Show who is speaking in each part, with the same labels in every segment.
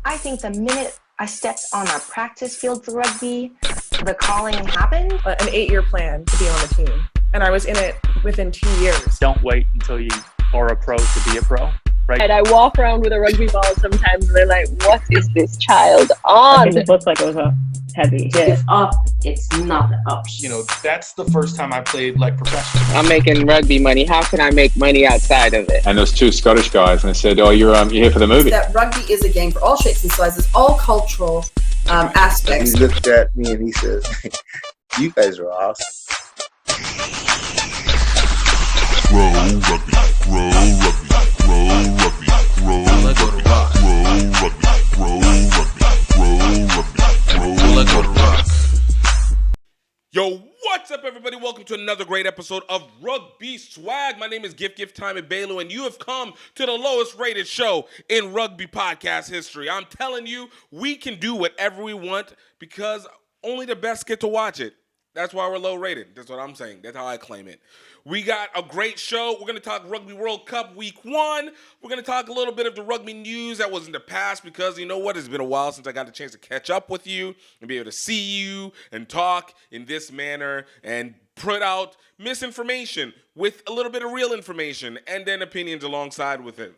Speaker 1: I think the minute I stepped on a practice field for rugby, the calling happened.
Speaker 2: An 8-year plan to be on the team. And I was in it within 2 years.
Speaker 3: Don't wait until you are a pro to be a pro. Right.
Speaker 4: And I walk around with a rugby ball sometimes and they're like, what is this child on?
Speaker 5: It looked like it was a heavy hit.
Speaker 6: It's up, it's not an option.
Speaker 7: You know, that's the first time I played like professional.
Speaker 8: I'm making rugby money. How can I make money outside of it?
Speaker 9: And there's two Scottish guys, and they said, "Oh, you're here for the movie."
Speaker 10: That rugby is a game for all shapes and sizes, all cultural aspects.
Speaker 11: He looked at me and he says, "You guys are awesome."
Speaker 12: Roll rugby, roll rugby, roll rugby, roll rugby, roll rugby, roll rugby, roll rugby, roll rugby.
Speaker 13: Yo, what's up, everybody? Welcome to another great episode of Rugby Swag. My name is GiftTime and Bailu, and you have come to the lowest rated show in rugby podcast history. I'm telling you, we can do whatever we want because only the best get to watch it. That's why we're low rated. That's what I'm saying. That's how I claim it. We got a great show. We're going to talk Rugby World Cup Week 1. We're going to talk a little bit of the rugby news that was in the past because, you know what, it's been a while since I got the chance to catch up with you and be able to see you and talk in this manner and put out misinformation with a little bit of real information and then opinions alongside with it.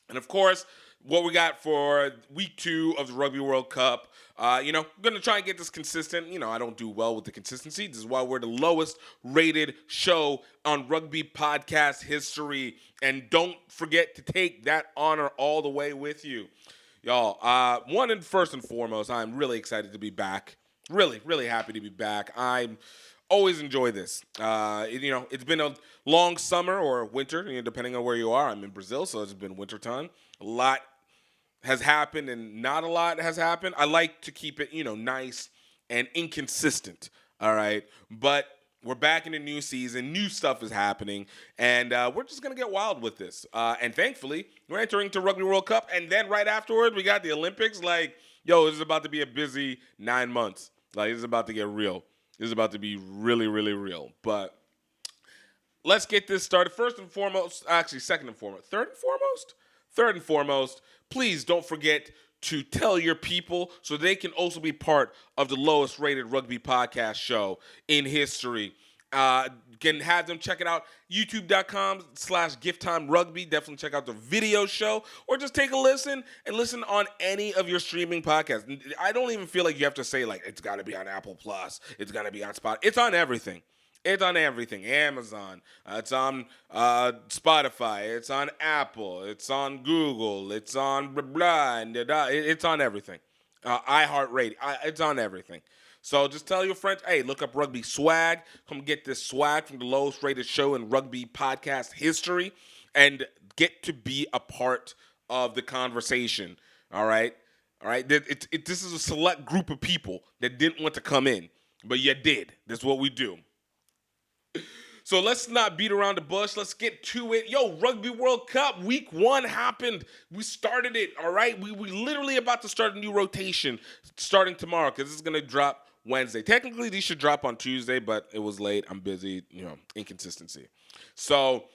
Speaker 13: And, of course, what we got for Week 2 of the Rugby World Cup. I'm going to try and get this consistent. I don't do well with the consistency. This is why we're the lowest rated show on rugby podcast history. And don't forget to take that honor all the way with you. Y'all, first and foremost, I'm really excited to be back. Really, really happy to be back. I always enjoy this. It's been a long summer or winter, depending on where you are. I'm in Brazil, so it's been winter time. A lot has happened and not a lot has happened. I like to keep it, nice and inconsistent, all right? But we're back in the new season. New stuff is happening, and we're just going to get wild with this. And thankfully, we're entering to Rugby World Cup, and then right afterward, we got the Olympics. This is about to be a busy 9 months. This is about to get real. This is about to be really, really real. But let's get this started. Third and foremost, please don't forget to tell your people so they can also be part of the lowest rated rugby podcast show in history. Can have them check it out, youtube.com/gifttimerugby. Definitely check out the video show or just take a listen and listen on any of your streaming podcasts. I don't even feel like you have to say it's got to be on Apple Plus. It's got to be on Spotify. It's on everything. It's on everything. Amazon. It's on Spotify. It's on Apple. It's on Google. It's on blah, blah, and blah. It's on everything. iHeartRadio. It's on everything. So just tell your friends, hey, look up Rugby Swag. Come get this swag from the lowest rated show in rugby podcast history and get to be a part of the conversation. All right? This is a select group of people that didn't want to come in, but you did. That's what we do. So let's not beat around the bush. Let's get to it. Rugby World Cup Week 1 happened. We started it, all right? We literally about to start a new rotation starting tomorrow because this is going to drop Wednesday. Technically, these should drop on Tuesday, but it was late. I'm busy, inconsistency. So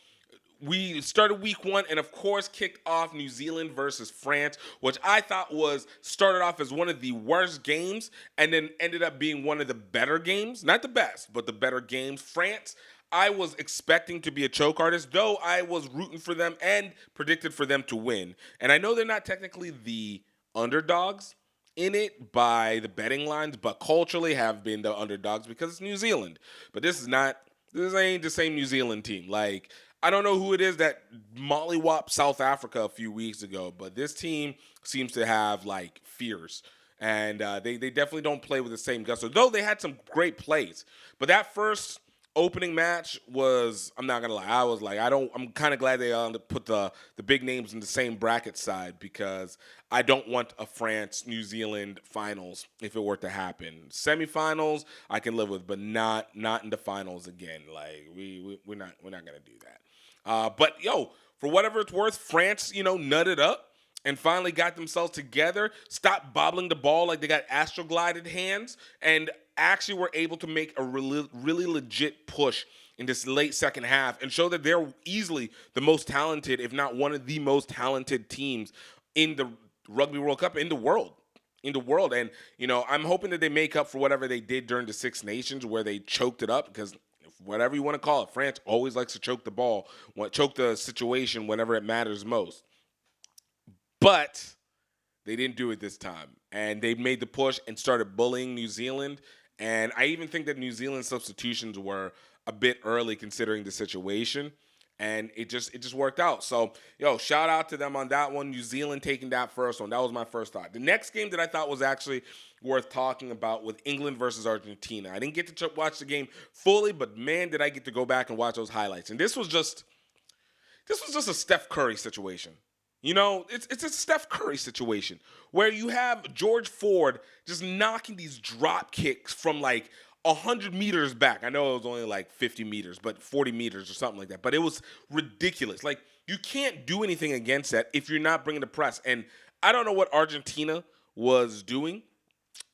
Speaker 13: we started Week 1 and, of course, kicked off New Zealand versus France, which I thought started off as one of the worst games and then ended up being one of the better games. Not the best, but the better games. France, I was expecting to be a choke artist, though I was rooting for them and predicted for them to win. And I know they're not technically the underdogs in it by the betting lines, but culturally have been the underdogs because it's New Zealand. But this ain't the same New Zealand team. I don't know who it is that mollywopped South Africa a few weeks ago, but this team seems to have fears. And they definitely don't play with the same gusto, though they had some great plays. But that first opening match was, I'm not going to lie, I'm kind of glad they put the big names in the same bracket side because I don't want a France-New Zealand finals if it were to happen. Semifinals, I can live with, but not in the finals again. We're not going to do that. But for whatever it's worth, France, nutted up and finally got themselves together, stopped bobbling the ball like they got astroglided hands, and actually were able to make a really legit push in this late second half and show that they're easily the most talented, if not one of the most talented teams in the Rugby World Cup in the world. And, I'm hoping that they make up for whatever they did during the Six Nations where they choked it up, because whatever you want to call it, France always likes to choke the ball, choke the situation whenever it matters most. But they didn't do it this time. And they made the push and started bullying New Zealand. And I even think that New Zealand's substitutions were a bit early considering the situation. And it just worked out. So, shout out to them on that one. New Zealand taking that first one. That was my first thought. The next game that I thought was actually worth talking about was England versus Argentina. I didn't get to watch the game fully, but man, did I get to go back and watch those highlights. And this was just a Steph Curry situation. It's a Steph Curry situation where you have George Ford just knocking these drop kicks from like 100 meters back. I know it was only like 50 meters, but 40 meters or something like that. But it was ridiculous. Like, you can't do anything against that if you're not bringing the press. And I don't know what Argentina was doing,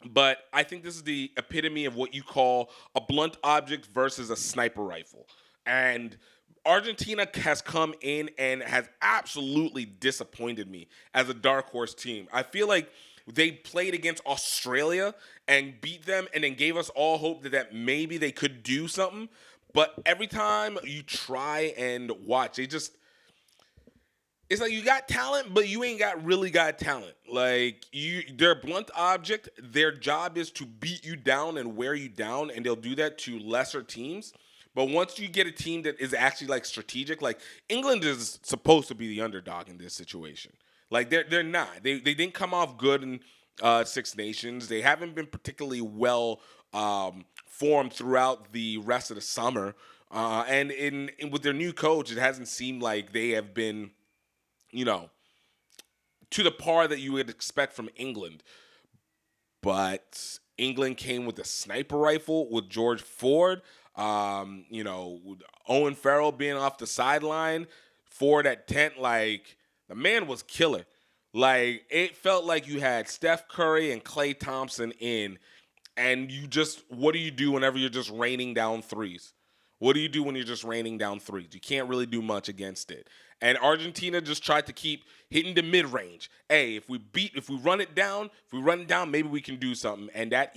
Speaker 13: but I think this is the epitome of what you call a blunt object versus a sniper rifle. And Argentina has come in and has absolutely disappointed me as a dark horse team. I feel like they played against Australia and beat them and then gave us all hope that maybe they could do something. But every time you try and watch, it's like you got talent, but you ain't really got talent. Like, they're a blunt object. Their job is to beat you down and wear you down, and they'll do that to lesser teams. But once you get a team that is actually like strategic, like England is supposed to be the underdog in this situation. Like, they're not. They didn't come off good in Six Nations. They haven't been particularly well formed throughout the rest of the summer. And with their new coach, it hasn't seemed like they have been, to the par that you would expect from England. But England came with a sniper rifle with George Ford. Owen Farrell being off the sideline, Ford at 10, like, the man was killer. Like, it felt like you had Steph Curry and Klay Thompson in, and what do you do whenever you're just raining down threes? What do you do when you're just raining down threes? You can't really do much against it. And Argentina just tried to keep hitting the mid-range. Hey, if we run it down, maybe we can do something. And that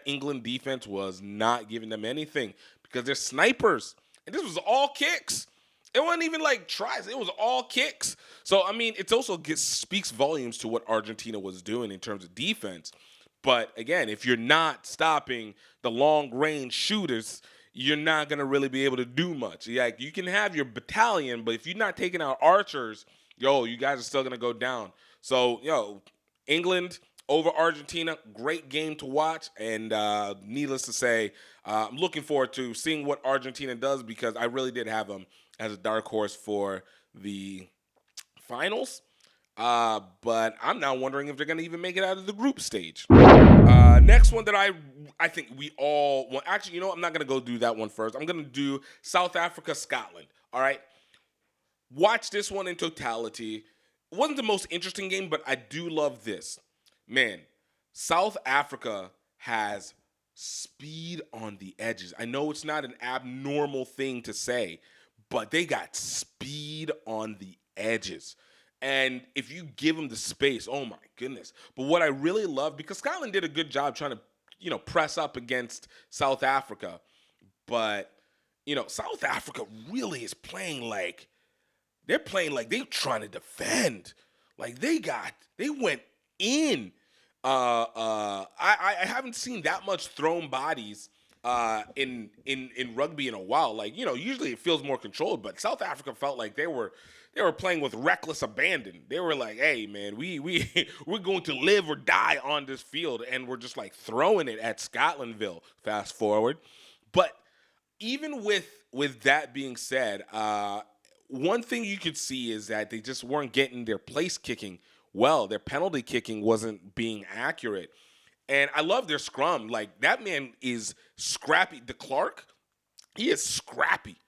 Speaker 13: England defense was not giving them anything because they're snipers. And this was all kicks. It wasn't even like tries. It was all kicks. So, I mean, it also speaks volumes to what Argentina was doing in terms of defense. But, again, if you're not stopping the long-range shooters, you're not going to really be able to do much. Like, you can have your battalion, but if you're not taking out archers, you guys are still going to go down. So, England over Argentina, great game to watch. And needless to say, I'm looking forward to seeing what Argentina does because I really did have them as a dark horse for the finals. But I'm now wondering if they're going to even make it out of the group stage. Next one that I think we all want. Actually, I'm not going to go do that one first. I'm going to do South Africa, Scotland. All right. Watch this one in totality. It wasn't the most interesting game, but I do love this. Man, South Africa has speed on the edges. I know it's not an abnormal thing to say, but they got speed on the edges. And if you give them the space, oh my goodness. But what I really love, because Scotland did a good job trying to, press up against South Africa. But, South Africa really is playing like, they're trying to defend. Like they went in. I haven't seen that much thrown bodies in rugby in a while. Like, usually it feels more controlled, but South Africa felt like they were playing with reckless abandon. They were like, hey man, we're going to live or die on this field, and we're just like throwing it at Scotlandville, fast forward. But even with that being said, one thing you could see is that they just weren't getting their place kicking well. Their penalty kicking wasn't being accurate. And I love their scrum. Like, that man is scrappy. De Klerk, he is scrappy.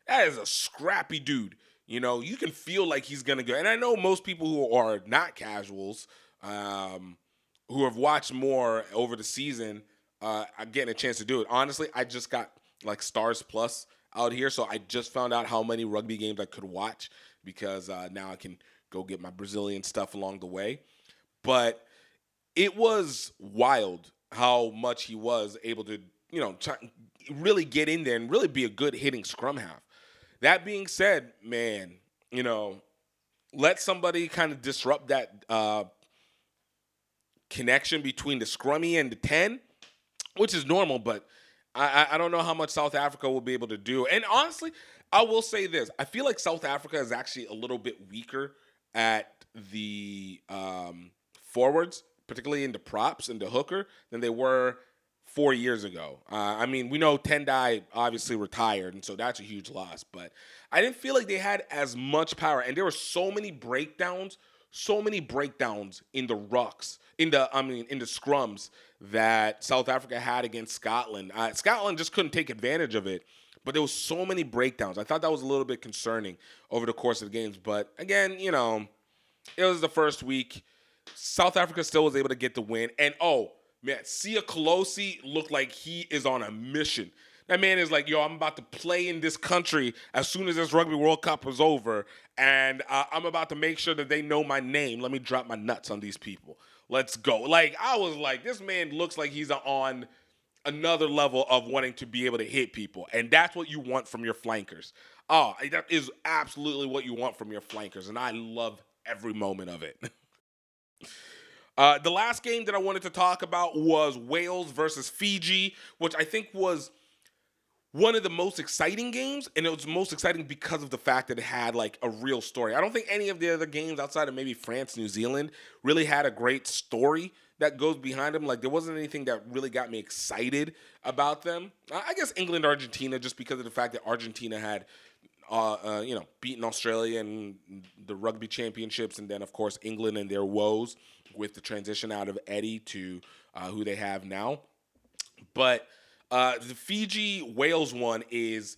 Speaker 13: That is a scrappy dude. You can feel like he's going to go. And I know most people who are not casuals, who have watched more over the season, are getting a chance to do it. Honestly, I just got, like, Stars Plus out here, so I just found out how many rugby games I could watch because now I can go get my Brazilian stuff along the way. but it was wild how much he was able to, really get in there and really be a good hitting scrum half. That being said, man, let somebody kind of disrupt that connection between the scrummy and the 10, which is normal, but I don't know how much South Africa will be able to do. And honestly, I will say this. I feel like South Africa is actually a little bit weaker at the forwards, particularly in the props and the hooker, than they were 4 years ago. We know Tendai obviously retired, and so that's a huge loss. But I didn't feel like they had as much power. And there were so many breakdowns in the rucks, in the scrums that South Africa had against Scotland. Scotland just couldn't take advantage of it. But there was so many breakdowns. I thought that was a little bit concerning over the course of the games. But again, it was the first week. South Africa still was able to get the win. And Sia Kolosi looked like he is on a mission. That man is like, I'm about to play in this country as soon as this Rugby World Cup is over, and I'm about to make sure that they know my name. Let me drop my nuts on these people. Let's go. Like, I was like, this man looks like he's on another level of wanting to be able to hit people, and that's what you want from your flankers. That is absolutely what you want from your flankers, and I love every moment of it. The last game that I wanted to talk about was Wales versus Fiji, which I think was one of the most exciting games, and it was most exciting because of the fact that it had like a real story. I don't think any of the other games outside of maybe France, New Zealand really had a great story that goes behind them. Like, there wasn't anything that really got me excited about them. I guess England, Argentina, just because of the fact that Argentina had beaten Australia in the rugby championships, and then of course England and their woes with the transition out of Eddie to who they have now. But the Fiji-Wales one it's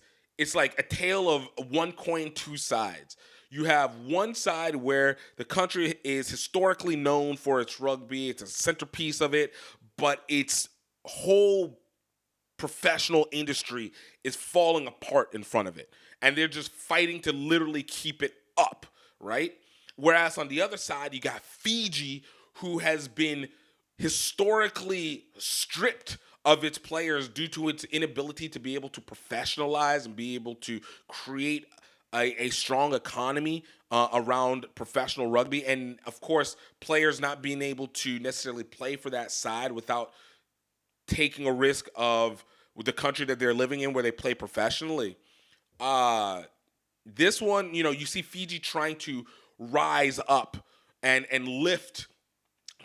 Speaker 13: like a tale of one coin, two sides. You have one side where the country is historically known for its rugby. It's a centerpiece of it, but its whole professional industry is falling apart in front of it. And they're just fighting to literally keep it up, right? Whereas on the other side, you got Fiji, who has been historically stripped of its players due to its inability to be able to professionalize and be able to create a strong economy around professional rugby. And, of course, players not being able to necessarily play for that side without taking a risk of the country that they're living in where they play professionally. This one, you see Fiji trying to rise up and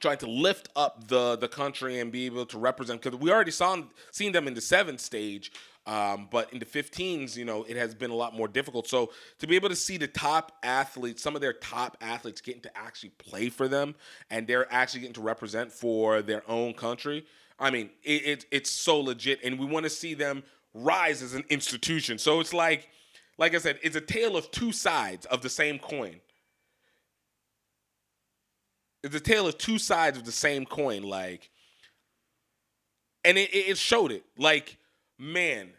Speaker 13: trying to lift up the country and be able to represent, because we already seen them in the 7th stage, but in the 15s, it has been a lot more difficult. So to be able to see the top athletes, some of their top athletes getting to actually play for them, and they're actually getting to represent for their own country, it's so legit, and we want to see them rise as an institution. So it's like I said, it's a tale of two sides of the same coin. It's a tale of two sides of the same coin, and it showed it. Like, man,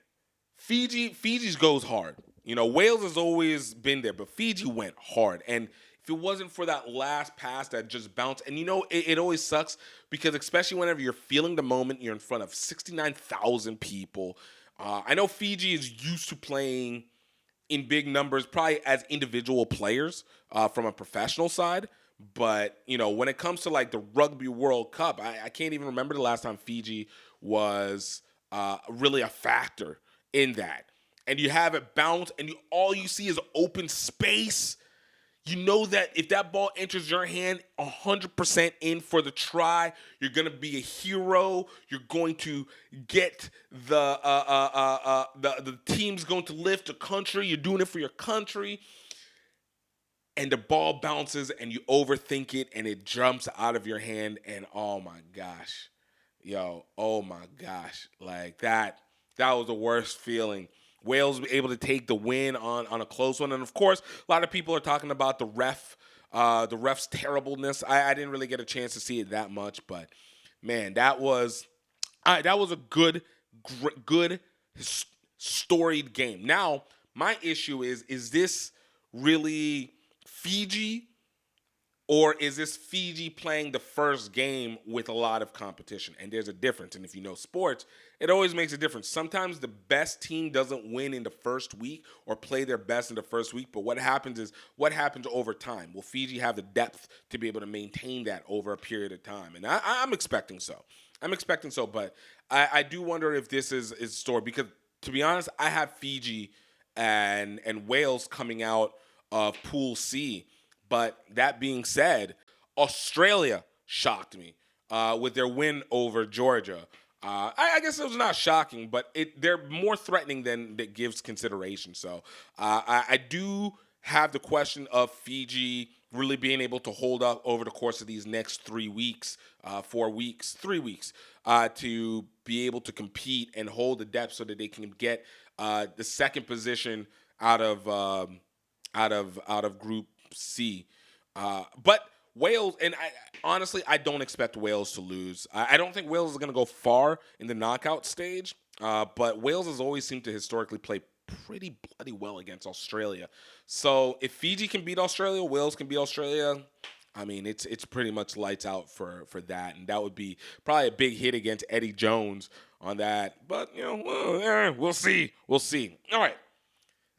Speaker 13: Fiji's goes hard. Wales has always been there, but Fiji went hard. And if it wasn't for that last pass that just bounced, and it always sucks because especially whenever you're feeling the moment, you're in front of 69,000 people. I know Fiji is used to playing in big numbers, probably as individual players from a professional side. But, when it comes to like the Rugby World Cup, I can't even remember the last time Fiji was really a factor in that. And you have it bounce, and all you see is open space. You know that if that ball enters your hand 100% in for the try, you're going to be a hero. You're going to get the team's going to lift the country. You're doing it for your country. And the ball bounces, and you overthink it, and it jumps out of your hand, and oh my gosh. Like that was the worst feeling. Wales were able to take the win on a close one. And, of course, a lot of people are talking about the ref's terribleness. I didn't really get a chance to see it that much. But, man, that was a good storied game. Now, my issue is this really Fiji, Or is this Fiji playing the first game with a lot of competition? And there's a difference. And if you know sports, it always makes a difference. Sometimes the best team doesn't win in the first week or play their best in the first week. But what happens over time? Will Fiji have the depth to be able to maintain that over a period of time? And I'm expecting so. But I do wonder if this is a story. Because, to be honest, I have Fiji and Wales coming out of Pool C. But that being said, Australia shocked me with their win over Georgia. I guess it was not shocking, but they're more threatening than that gives consideration. So I do have the question of Fiji really being able to hold up over the course of these next 3 weeks, 4 weeks, 3 weeks, to be able to compete and hold the depth so that they can get the second position out of Group C. But Wales, and honestly, I don't expect Wales to lose. I don't think Wales is going to go far in the knockout stage, but Wales has always seemed to historically play pretty bloody well against Australia. So if Fiji can beat Australia, Wales can beat Australia. I mean, it's pretty much lights out for that, and that would be probably a big hit against Eddie Jones on that. But, we'll see. All right.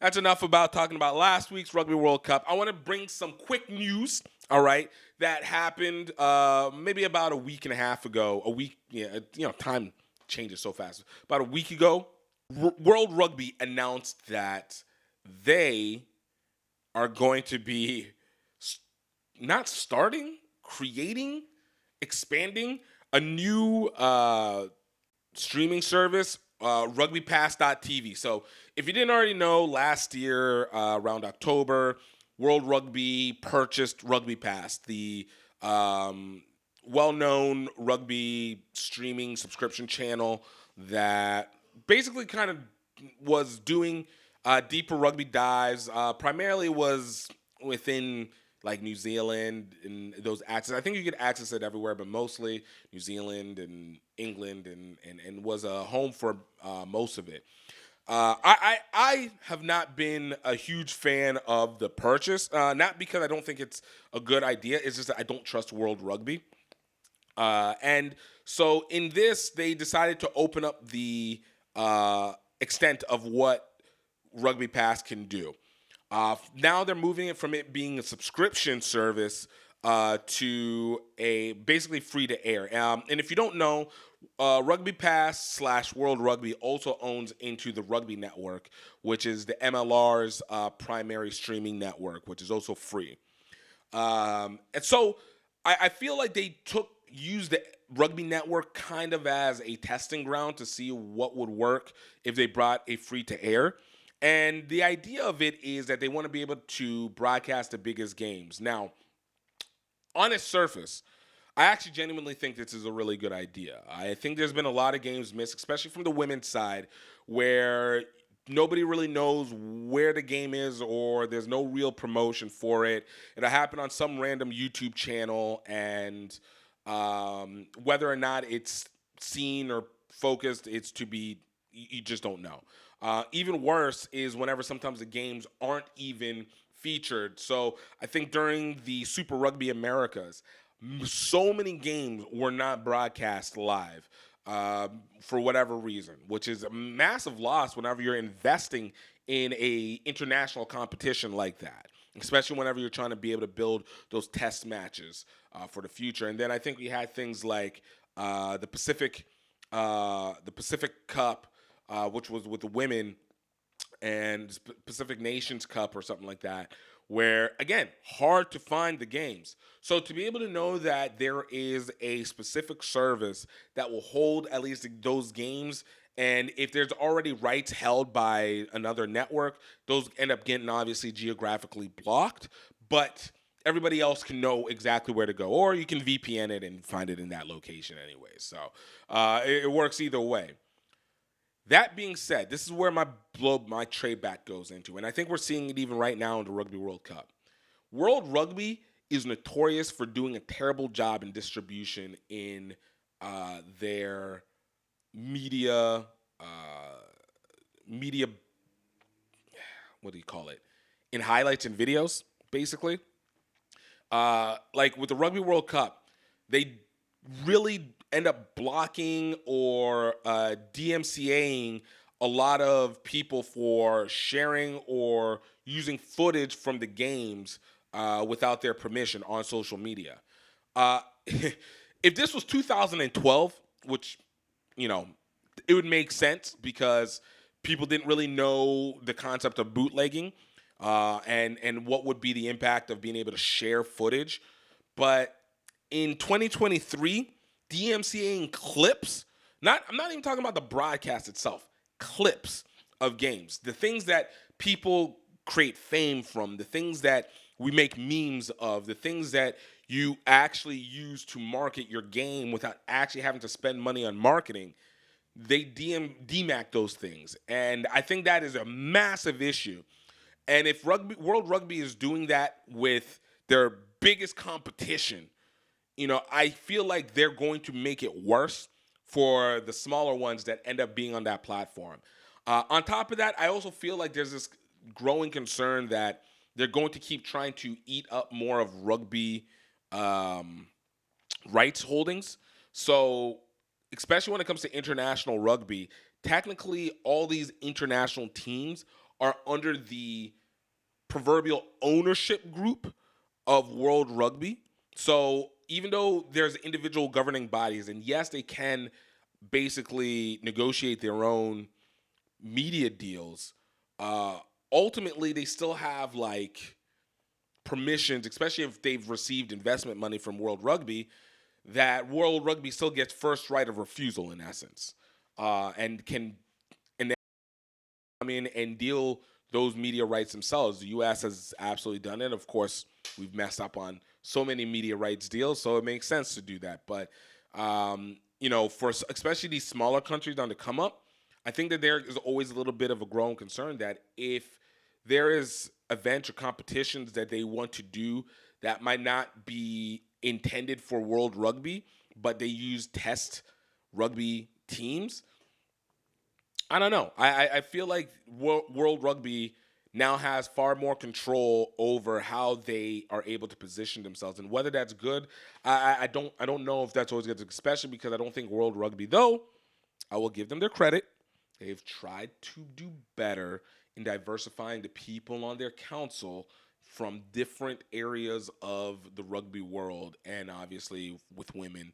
Speaker 13: That's enough about talking about last week's Rugby World Cup. I want to bring some quick news, all right, that happened maybe about a week and a half ago. Time changes so fast. About a week ago, World Rugby announced that they are going to be creating, expanding a new streaming service, Rugbypass.tv. So if you didn't already know, last year around October, World Rugby purchased Rugbypass, the well-known rugby streaming subscription channel that basically kind of was doing deeper rugby dives. Primarily was within like New Zealand and those access. I think you could access it everywhere, but mostly New Zealand and England and was a home for most of it. I have not been a huge fan of the purchase, not because I don't think it's a good idea. It's just that I don't trust World Rugby. And so in this, they decided to open up the extent of what Rugbypass can do. Now they're moving it from it being a subscription service to a basically free to air. And if you don't know, Rugbypass / World Rugby also owns into the Rugby Network, which is the MLR's primary streaming network, which is also free. And so I feel like they used the Rugby Network kind of as a testing ground to see what would work if they brought a free to air. And the idea of it is that they want to be able to broadcast the biggest games. Now, on its surface, I actually genuinely think this is a really good idea. I think there's been a lot of games missed, especially from the women's side, where nobody really knows where the game is or there's no real promotion for it. It'll happen on some random YouTube channel, and whether or not it's seen or focused, you just don't know. Even worse is whenever sometimes the games aren't even featured. So I think during the Super Rugby Americas, so many games were not broadcast live for whatever reason, which is a massive loss whenever you're investing in a international competition like that, especially whenever you're trying to be able to build those test matches for the future. And then I think we had things like the Pacific Cup, which was with the women, and Pacific Nations Cup or something like that, where, again, hard to find the games. So to be able to know that there is a specific service that will hold at least those games, and if there's already rights held by another network, those end up getting obviously geographically blocked, but everybody else can know exactly where to go, or you can VPN it and find it in that location anyway. So it works either way. That being said, this is where my trade back goes into, and I think we're seeing it even right now in the Rugby World Cup. World Rugby is notorious for doing a terrible job in distribution in their media, what do you call it? In highlights and videos, basically. like with the Rugby World Cup, they really end up blocking or DMCAing a lot of people for sharing or using footage from the games without their permission on social media. If this was 2012, which, you know, it would make sense because people didn't really know the concept of bootlegging and what would be the impact of being able to share footage. But in 2023, DMCAing clips, I'm not even talking about the broadcast itself, clips of games, the things that people create fame from, the things that we make memes of, the things that you actually use to market your game without actually having to spend money on marketing. They DMAC those things. And I think that is a massive issue. And if World Rugby is doing that with their biggest competition, you know, I feel like they're going to make it worse for the smaller ones that end up being on that platform. On top of that, I also feel like there's this growing concern that they're going to keep trying to eat up more of rugby rights holdings. So, especially when it comes to international rugby, technically all these international teams are under the proverbial ownership group of World Rugby. So even though there's individual governing bodies, and yes, they can basically negotiate their own media deals, ultimately they still have like permissions, especially if they've received investment money from World Rugby, that World Rugby still gets first right of refusal in essence, and can come in and deal those media rights themselves. The U.S. has absolutely done it. Of course, we've messed up on so many media rights deals, so it makes sense to do that. But you know, for especially these smaller countries on the come up, I think that there is always a little bit of a growing concern that if there is events or competitions that they want to do that might not be intended for World Rugby, but they use test rugby teams, I don't know. I feel like World Rugby now has far more control over how they are able to position themselves, and whether that's good, I don't know if that's always good, especially because I don't think World Rugby, though I will give them their credit, they've tried to do better in diversifying the people on their council from different areas of the rugby world, and obviously with women.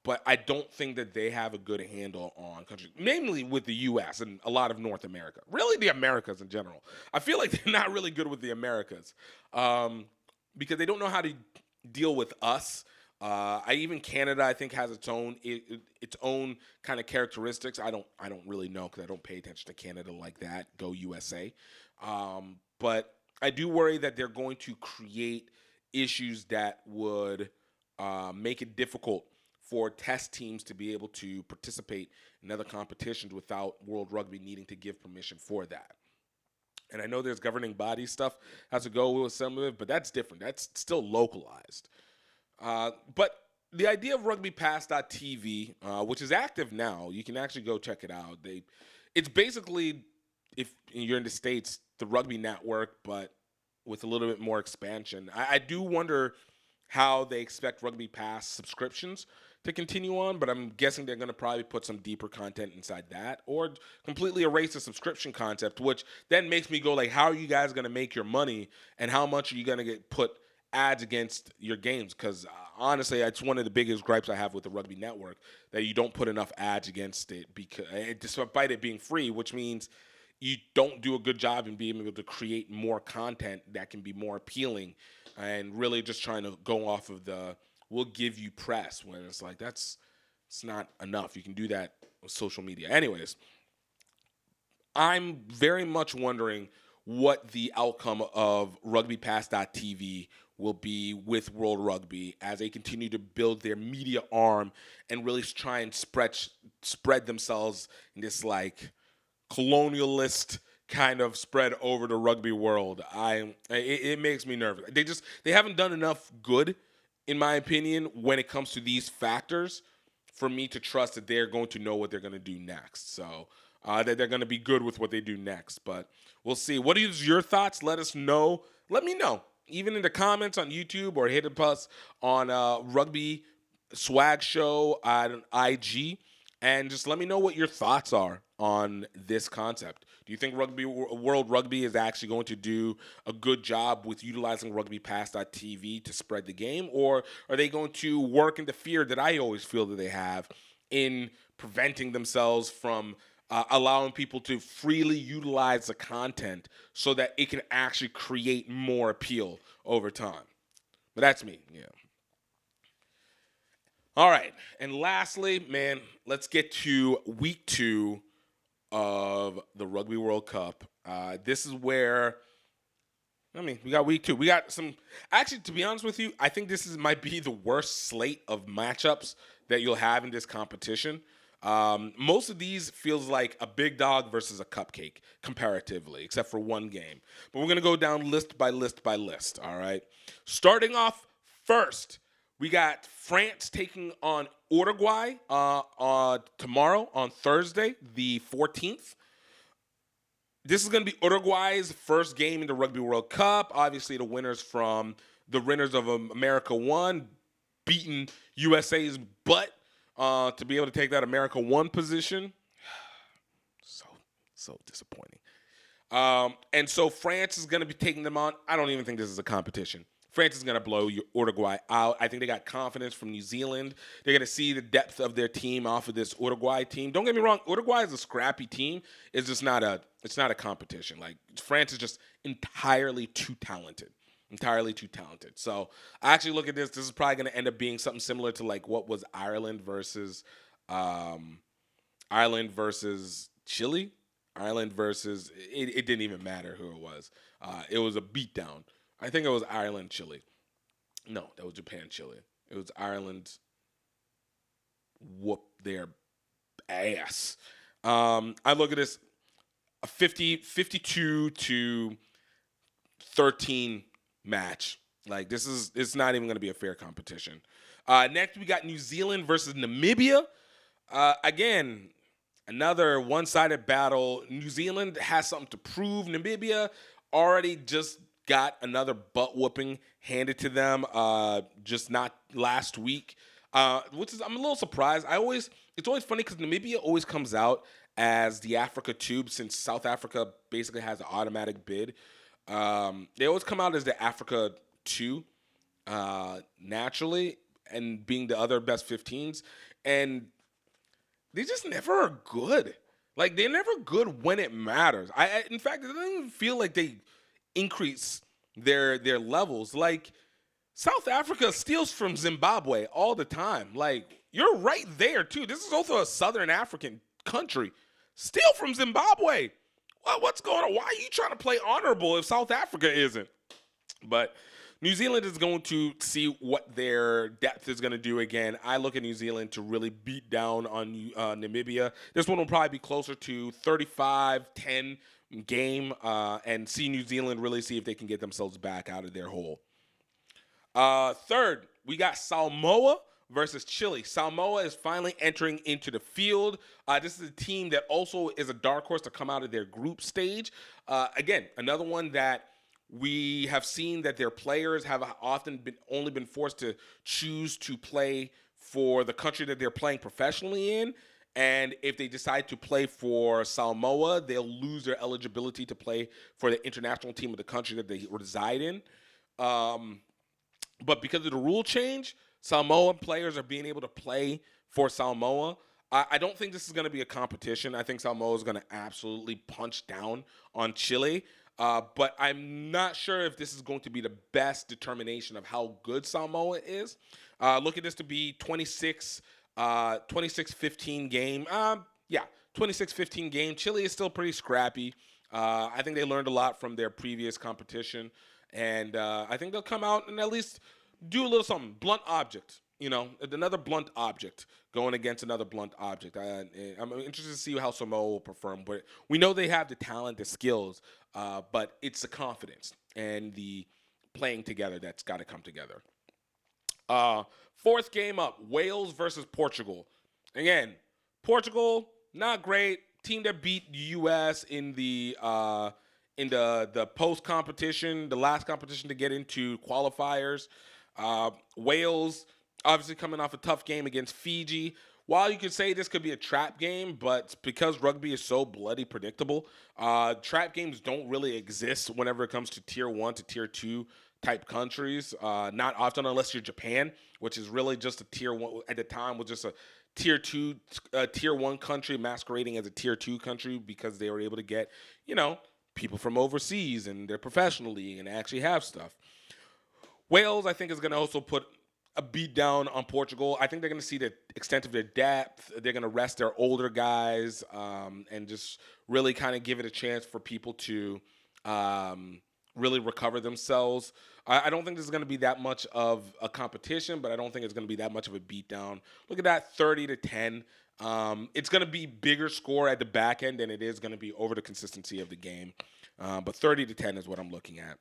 Speaker 13: But I don't think that they have a good handle on countries, mainly with the U.S. and a lot of North America. Really, the Americas in general. I feel like they're not really good with the Americas because they don't know how to deal with us. Even Canada, I think, has its own kind of characteristics. I don't really know because I don't pay attention to Canada like that. Go USA. But I do worry that they're going to create issues that would make it difficult for test teams to be able to participate in other competitions without World Rugby needing to give permission for that. And I know there's governing body stuff has to go with some of it, but that's different. That's still localized. But the idea of Rugbypass TV, which is active now, you can actually go check it out. It's basically, if you're in the States, the Rugby Network, but with a little bit more expansion. I do wonder how they expect Rugbypass subscriptions to continue on, but I'm guessing they're going to probably put some deeper content inside that or completely erase the subscription concept, which then makes me go like, how are you guys going to make your money and how much are you going to get put ads against your games? Because honestly, it's one of the biggest gripes I have with the Rugby Network, that you don't put enough ads against it, because despite it being free, which means you don't do a good job in being able to create more content that can be more appealing, and really just trying to go off of the we'll give you press, when it's like it's not enough. You can do that with social media. Anyways, I'm very much wondering what the outcome of Rugbypass.tv will be with World Rugby as they continue to build their media arm and really try and spread themselves in this like colonialist kind of spread over the rugby world. It makes me nervous. They haven't done enough good, in my opinion, when it comes to these factors for me to trust that they're going to know what they're going to do next. So that they're going to be good with what they do next. But we'll see. What is your thoughts? Let us know. Let me know. even in the comments on YouTube or hit us on Rugby Swag Show on IG, and just let me know what your thoughts are on this concept. Do you think World Rugby is actually going to do a good job with utilizing Rugbypass TV to spread the game, or are they going to work in the fear that I always feel that they have in preventing themselves from allowing people to freely utilize the content so that it can actually create more appeal over time? But that's me, yeah. All right, and lastly, man, let's get to week 2 of the Rugby World Cup. This is where, we got week 2. We got some, actually, to be honest with you, I think this might be the worst slate of matchups that you'll have in this competition. Most of these feels like a big dog versus a cupcake, comparatively, except for one game. But we're going to go down list by list by list, all right? Starting off first, we got France taking on Uruguay tomorrow on Thursday, the 14th. This is going to be Uruguay's first game in the Rugby World Cup. Obviously, the winners of America 1 beating USA's butt to be able to take that America 1 position. So disappointing. And so France is going to be taking them on. I don't even think this is a competition. France is going to blow Uruguay out. I think they got confidence from New Zealand. They're going to see the depth of their team off of this Uruguay team. Don't get me wrong. Uruguay is a scrappy team. It's just not a competition. Like, France is just entirely too talented. So I actually look at this. This is probably going to end up being something similar to like what was Ireland versus Chile. Ireland versus it didn't even matter who it was. It was a beatdown. I think it was Ireland, Chile. No, that was Japan, Chile. It was Ireland whoop their ass. I look at this a 52 to 13 match. Like, it's not even going to be a fair competition. Next, we got New Zealand versus Namibia. Again, another one-sided battle. New Zealand has something to prove. Namibia already just got another butt whooping handed to them just not last week, which is, I'm a little surprised. It's always funny because Namibia always comes out as the Africa Tube, since South Africa basically has an automatic bid. They always come out as the Africa 2 naturally, and being the other best 15s, and they just never are good. Like, they're never good when it matters. In fact, it doesn't even feel like they increase their levels. Like, South Africa steals from Zimbabwe all the time. Like, you're right there too. This is also a Southern African country. Steal from Zimbabwe. Well, what's going on? Why are you trying to play honorable if South Africa isn't? But New Zealand is going to see what their depth is going to do again. I look at New Zealand to really beat down on Namibia. This one will probably be closer to 35-10 game, and see New Zealand really see if they can get themselves back out of their hole. Third, we got Samoa versus Chile. Samoa is finally entering into the field. This is a team that also is a dark horse to come out of their group stage. Again, another one that we have seen that their players have often only been forced to choose to play for the country that they're playing professionally in. And if they decide to play for Samoa, they'll lose their eligibility to play for the international team of the country that they reside in. But because of the rule change, Samoan players are being able to play for Samoa. I don't think this is going to be a competition. I think Samoa is going to absolutely punch down on Chile. But I'm not sure if this is going to be the best determination of how good Samoa is. Look at this to be 26-15 game. 26-15 game. Chile is still pretty scrappy. I think they learned a lot from their previous competition. And I think they'll come out and at least do a little something. Blunt object. Another blunt object going against another blunt object. I'm interested to see how Samoa will perform. But we know they have the talent, the skills, but it's the confidence and the playing together that's got to come together. Fourth game up, Wales versus Portugal. Again, Portugal, not great. Team that beat the U.S. in the in the post competition, the last competition to get into qualifiers. Wales obviously coming off a tough game against Fiji. While you could say this could be a trap game, but because rugby is so bloody predictable, trap games don't really exist whenever it comes to tier 1 to tier 2 type countries. Not often, unless you're Japan, which is really just a tier 1 at the time, was just a tier 2, tier 1 country masquerading as a tier 2 country because they were able to get, people from overseas and their professional league and actually have stuff. Wales, I think, is going to also put a beat down on Portugal. I think they're going to see the extent of their depth. They're going to rest their older guys and just really kind of give it a chance for people to really recover themselves. I don't think this is going to be that much of a competition, but I don't think it's going to be that much of a beatdown. Look at that, 30-10. It's going to be bigger score at the back end than it is going to be over the consistency of the game. But 30-10 is what I'm looking at.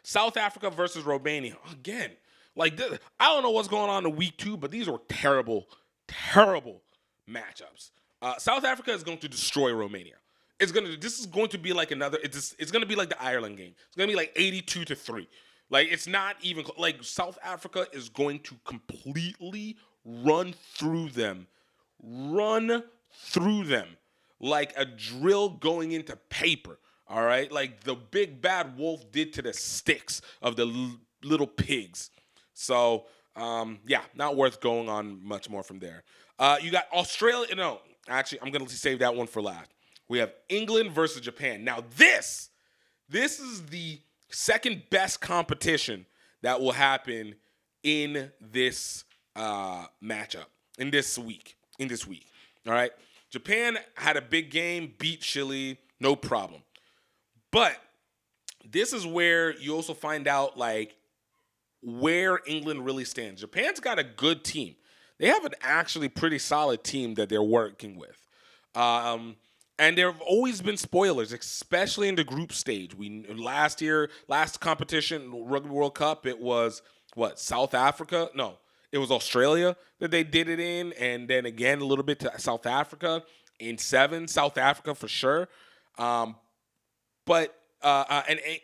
Speaker 13: South Africa versus Romania. Again, I don't know what's going on in week 2, but these are terrible, terrible matchups. South Africa is going to destroy Romania. This is going to be like another. It's going to be like the Ireland game. It's going to be like 82-3. It's not even South Africa is going to completely run through them like a drill going into paper. All right, like the big bad wolf did to the sticks of the little pigs. So not worth going on much more from there. You got Australia. No, actually, I'm going to save that one for last. We have England versus Japan. Now, this is the second best competition that will happen in this matchup, in this week. All right? Japan had a big game, beat Chile, no problem. But this is where you also find out, where England really stands. Japan's got a good team. They have an actually pretty solid team that they're working with. And there have always been spoilers, especially in the group stage. Last competition, Rugby World Cup, it was, South Africa? No, it was Australia that they did it in, and then again a little bit to South Africa. In 7, South Africa for sure. But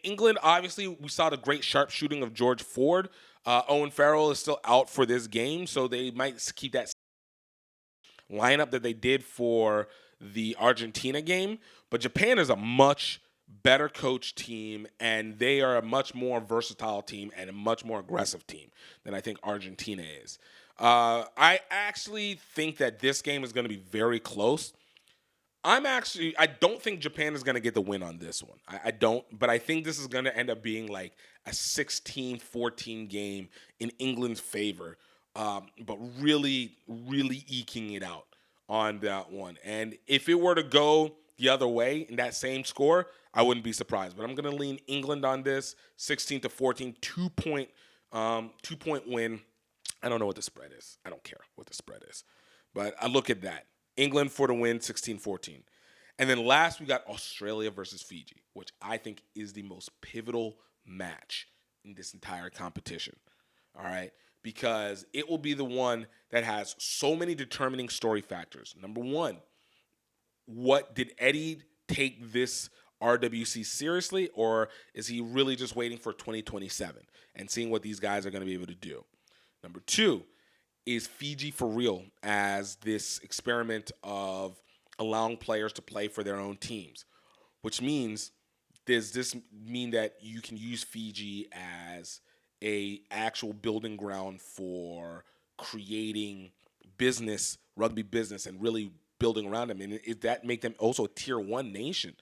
Speaker 13: England, obviously, we saw the great sharpshooting of George Ford. Owen Farrell is still out for this game, so they might keep that lineup that they did for the Argentina game. But Japan is a much better coached team, and they are a much more versatile team and a much more aggressive team than I think Argentina is. I actually think that this game is going to be very close. I don't think Japan is going to get the win on this one. I don't, but I think this is going to end up being like a 16-14 game in England's favor, but really, really eking it out on that one. And if it were to go the other way in that same score, I wouldn't be surprised. But I'm going to lean England on this, 16-14, 2-point win. I don't know what the spread is. I don't care what the spread is. But I look at that. England for the win, 16-14. And then last, we got Australia versus Fiji, which I think is the most pivotal match in this entire competition. All right? Because it will be the one that has so many determining story factors. Number one, did Eddie take this RWC seriously, or is he really just waiting for 2027 and seeing what these guys are going to be able to do? Number two, is Fiji for real as this experiment of allowing players to play for their own teams? Which means, does this mean that you can use Fiji as a actual building ground for creating business, rugby business, and really building around them? And does that make them also a tier 1 nation?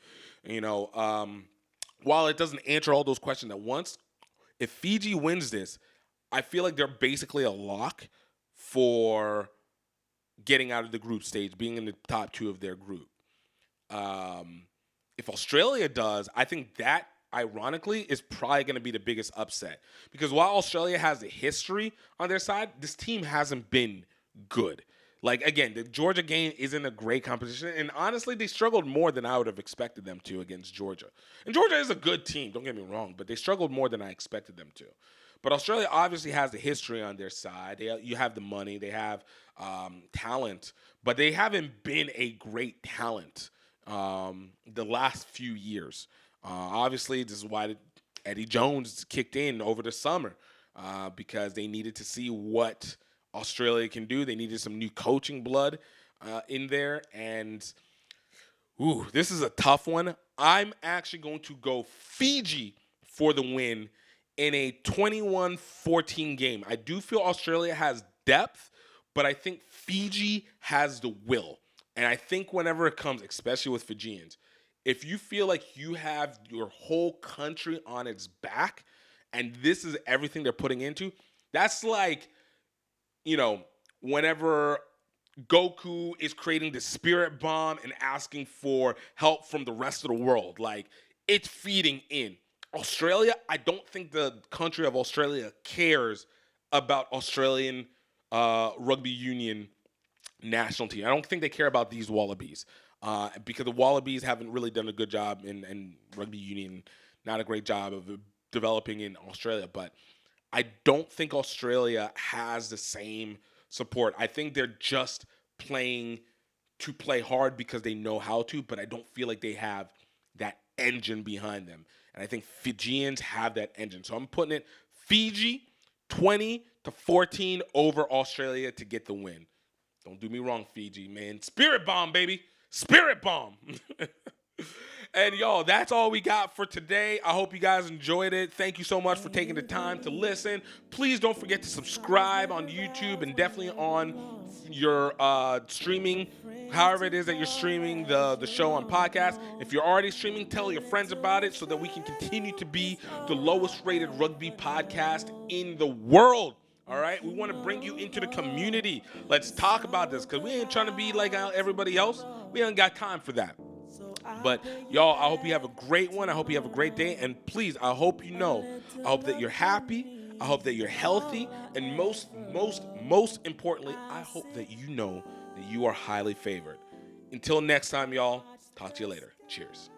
Speaker 13: While it doesn't answer all those questions at once, if Fiji wins this, I feel like they're basically a lock for getting out of the group stage, being in the top 2 of their group. If Australia does, I think that, ironically, is probably going to be the biggest upset. Because while Australia has a history on their side, this team hasn't been good. Again, the Georgia game isn't a great competition, and honestly, they struggled more than I would have expected them to against Georgia. And Georgia is a good team, don't get me wrong, but they struggled more than I expected them to. But Australia obviously has the history on their side. You have the money. They have talent. But they haven't been a great talent the last few years. Obviously, this is why Eddie Jones kicked in over the summer because they needed to see what Australia can do. They needed some new coaching blood in there. And, this is a tough one. I'm actually going to go Fiji for the win in a 21-14 game. I do feel Australia has depth, but I think Fiji has the will. And I think whenever it comes, especially with Fijians, if you feel like you have your whole country on its back and this is everything they're putting into, that's like, whenever Goku is creating the spirit bomb and asking for help from the rest of the world. Like, it's feeding in. Australia, I don't think the country of Australia cares about Australian rugby union national team. I don't think they care about these Wallabies because the Wallabies haven't really done a good job in rugby union, not a great job of developing in Australia. But I don't think Australia has the same support. I think they're just playing to play hard because they know how to, but I don't feel like they have that engine behind them. And I think Fijians have that engine. So I'm putting it Fiji 20-14 over Australia to get the win. Don't do me wrong, Fiji, man. Spirit bomb, baby. Spirit bomb. And y'all, that's all we got for today. I hope you guys enjoyed it. Thank you so much for taking the time to listen. Please don't forget to subscribe on YouTube and definitely on your streaming, however it is that you're streaming the show on podcast. If you're already streaming, tell your friends about it so that we can continue to be the lowest rated rugby podcast in the world. All right, we want to bring you into the community. Let's talk about this because we ain't trying to be like everybody else. We ain't got time for that. But y'all, I hope you have a great one. I hope you have a great day. And please, I hope that you're happy. I hope that you're healthy. And most importantly, I hope that you know that you are highly favored. Until next time, y'all, talk to you later. Cheers.